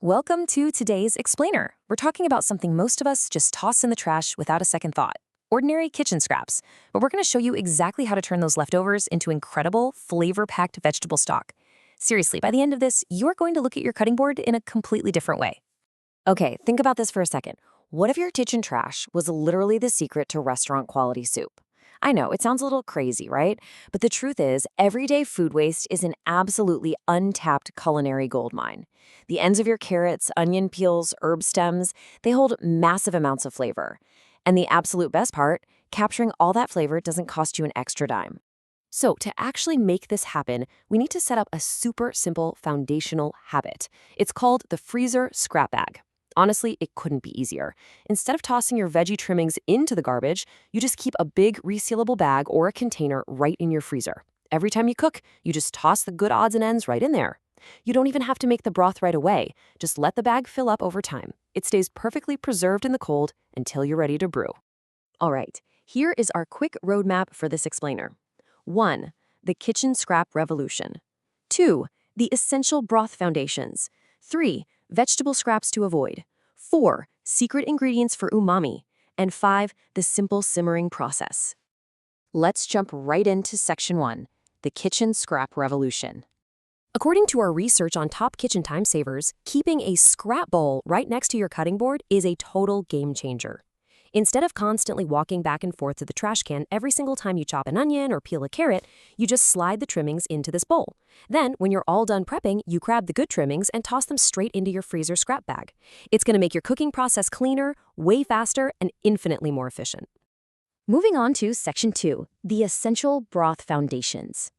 Welcome to today's Explainer. We're talking about something most of us just toss in the trash without a second thought. Ordinary kitchen scraps. But we're going to show you exactly how to turn those leftovers into incredible, flavor-packed vegetable stock. Seriously, by the end of this, you're going to look at your cutting board in a completely different way. Okay, think about this for a second. What if your kitchen trash was literally the secret to restaurant-quality soup? I know, it sounds a little crazy, right? But the truth is, everyday food waste is an absolutely untapped culinary goldmine. The ends of your carrots, onion peels, herb stems, they hold massive amounts of flavor. And the absolute best part, capturing all that flavor doesn't cost you an extra dime. So to actually make this happen, we need to set up a super simple foundational habit. It's called the freezer scrap bag. Honestly, it couldn't be easier. Instead of tossing your veggie trimmings into the garbage, you just keep a big resealable bag or a container right in your freezer. Every time you cook, you just toss the good odds and ends right in there. You don't even have to make the broth right away. Just let the bag fill up over time. It stays perfectly preserved in the cold until you're ready to brew. All right, here is our quick roadmap for this explainer. 1. The kitchen scrap revolution. 2. The essential broth foundations. 3. Vegetable scraps to avoid. 4. Secret ingredients for umami. And 5. The simple simmering process. Let's jump right into section 1, the kitchen scrap revolution. According to our research on top kitchen time savers, keeping a scrap bowl right next to your cutting board is a total game changer. Instead of constantly walking back and forth to the trash can every single time you chop an onion or peel a carrot, you just slide the trimmings into this bowl. Then, when you're all done prepping, you grab the good trimmings and toss them straight into your freezer scrap bag. It's going to make your cooking process cleaner, way faster, and infinitely more efficient. Moving on to section 2, the essential broth foundations.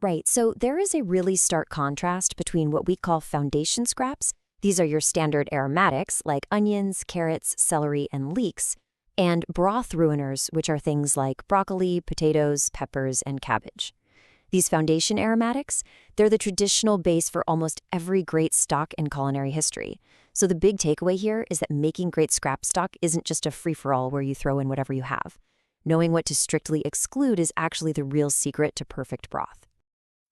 Right, so there is a really stark contrast between what we call foundation scraps. These are your standard aromatics like onions, carrots, celery, and leeks, and broth ruiners, which are things like broccoli, potatoes, peppers, and cabbage. These foundation aromatics, they're the traditional base for almost every great stock in culinary history. So the big takeaway here is that making great scrap stock isn't just a free-for-all where you throw in whatever you have. Knowing what to strictly exclude is actually the real secret to perfect broth.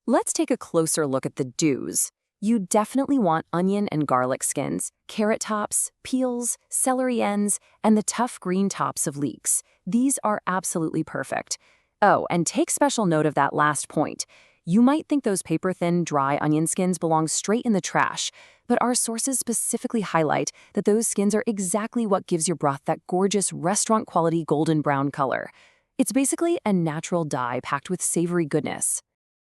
Let's take a closer look at the do's. You definitely want onion and garlic skins, carrot tops, peels, celery ends, and the tough green tops of leeks. These are absolutely perfect. Oh, and take special note of that last point. You might think those paper-thin, dry onion skins belong straight in the trash, but our sources specifically highlight that those skins are exactly what gives your broth that gorgeous restaurant-quality golden brown color. It's basically a natural dye packed with savory goodness.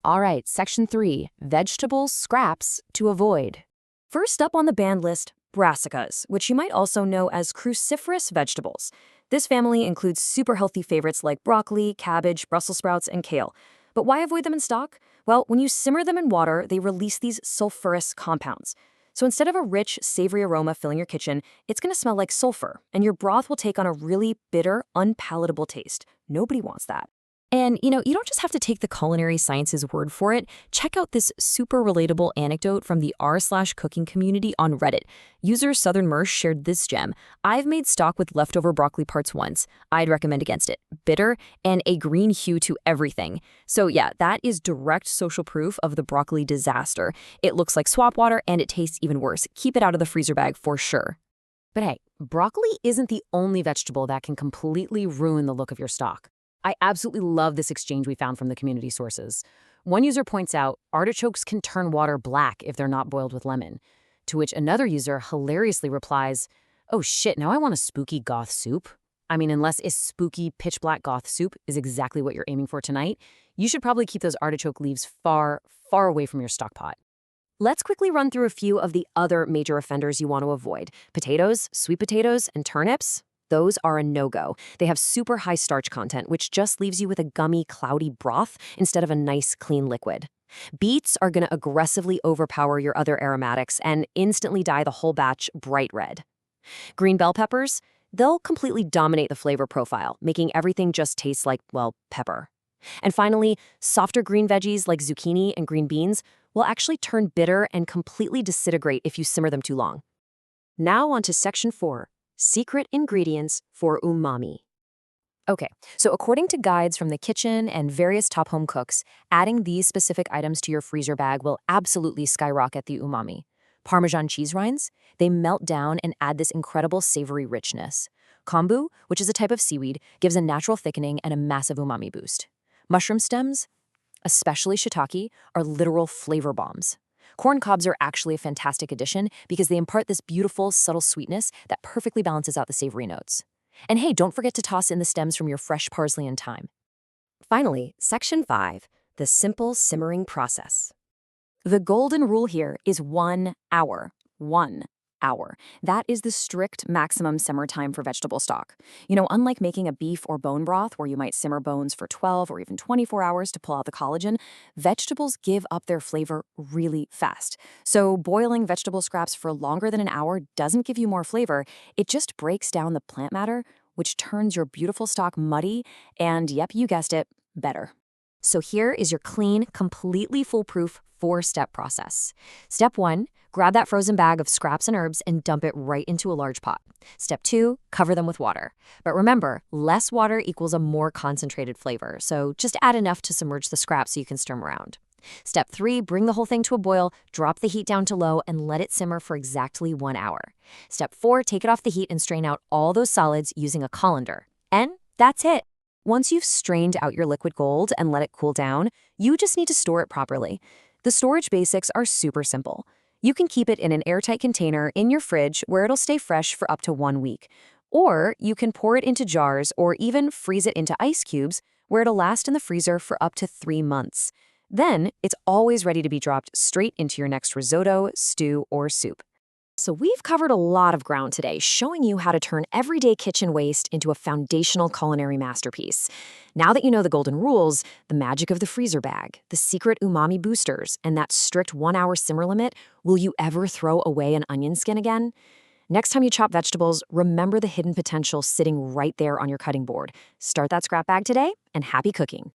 All right, section 3, vegetable scraps to avoid. First up on the banned list, brassicas, which you might also know as cruciferous vegetables. This family includes super healthy favorites like broccoli, cabbage, Brussels sprouts, and kale. But why avoid them in stock? Well, when you simmer them in water, they release these sulfurous compounds. So instead of a rich, savory aroma filling your kitchen, it's going to smell like sulfur, and your broth will take on a really bitter, unpalatable taste. Nobody wants that. And, you don't just have to take the culinary science's word for it. Check out this super relatable anecdote from the r/cooking community on Reddit. User Southern Mersh shared this gem. I've made stock with leftover broccoli parts once. I'd recommend against it. Bitter and a green hue to everything. So yeah, that is direct social proof of the broccoli disaster. It looks like swap water and it tastes even worse. Keep it out of the freezer bag for sure. But hey, broccoli isn't the only vegetable that can completely ruin the look of your stock. I absolutely love this exchange we found from the community sources. One user points out artichokes can turn water black if they're not boiled with lemon, to which another user hilariously replies, "Oh shit, now I want a spooky goth soup." I mean, unless a spooky pitch black goth soup is exactly what you're aiming for tonight, you should probably keep those artichoke leaves far, far away from your stock pot. Let's quickly run through a few of the other major offenders you want to avoid. Potatoes, sweet potatoes, and turnips. Those are a no-go. They have super high starch content, which just leaves you with a gummy, cloudy broth instead of a nice, clean liquid. Beets are going to aggressively overpower your other aromatics and instantly dye the whole batch bright red. Green bell peppers, they'll completely dominate the flavor profile, making everything just taste like, well, pepper. And finally, softer green veggies like zucchini and green beans will actually turn bitter and completely disintegrate if you simmer them too long. Now on to section 4. Secret ingredients for umami. Okay, so according to guides from the kitchen and various top home cooks, adding these specific items to your freezer bag will absolutely skyrocket the umami. Parmesan cheese rinds, they melt down and add this incredible savory richness. Kombu, which is a type of seaweed, gives a natural thickening and a massive umami boost. Mushroom stems, especially shiitake, are literal flavor bombs. Corn cobs are actually a fantastic addition because they impart this beautiful, subtle sweetness that perfectly balances out the savory notes. And hey, don't forget to toss in the stems from your fresh parsley and thyme. Finally, Section 5, the simple simmering process. The golden rule here is 1 hour. 1 hour. That is the strict maximum simmer time for vegetable stock. Unlike making a beef or bone broth where you might simmer bones for 12 or even 24 hours to pull out the collagen, vegetables give up their flavor really fast. So boiling vegetable scraps for longer than an hour doesn't give you more flavor, it just breaks down the plant matter, which turns your beautiful stock muddy and, yep, you guessed it, better. So here is your clean, completely foolproof 4-step process. Step 1, grab that frozen bag of scraps and herbs and dump it right into a large pot. Step 2, cover them with water. But remember, less water equals a more concentrated flavor, so just add enough to submerge the scraps so you can stir them around. Step 3, bring the whole thing to a boil, drop the heat down to low, and let it simmer for exactly 1 hour. Step 4, take it off the heat and strain out all those solids using a colander. And that's it. Once you've strained out your liquid gold and let it cool down, you just need to store it properly. The storage basics are super simple. You can keep it in an airtight container in your fridge where it'll stay fresh for up to 1 week. Or you can pour it into jars or even freeze it into ice cubes where it'll last in the freezer for up to 3 months. Then it's always ready to be dropped straight into your next risotto, stew, or soup. So we've covered a lot of ground today, showing you how to turn everyday kitchen waste into a foundational culinary masterpiece. Now that you know the golden rules, the magic of the freezer bag, the secret umami boosters, and that strict 1-hour simmer limit, will you ever throw away an onion skin again? Next time you chop vegetables, remember the hidden potential sitting right there on your cutting board. Start that scrap bag today, and happy cooking.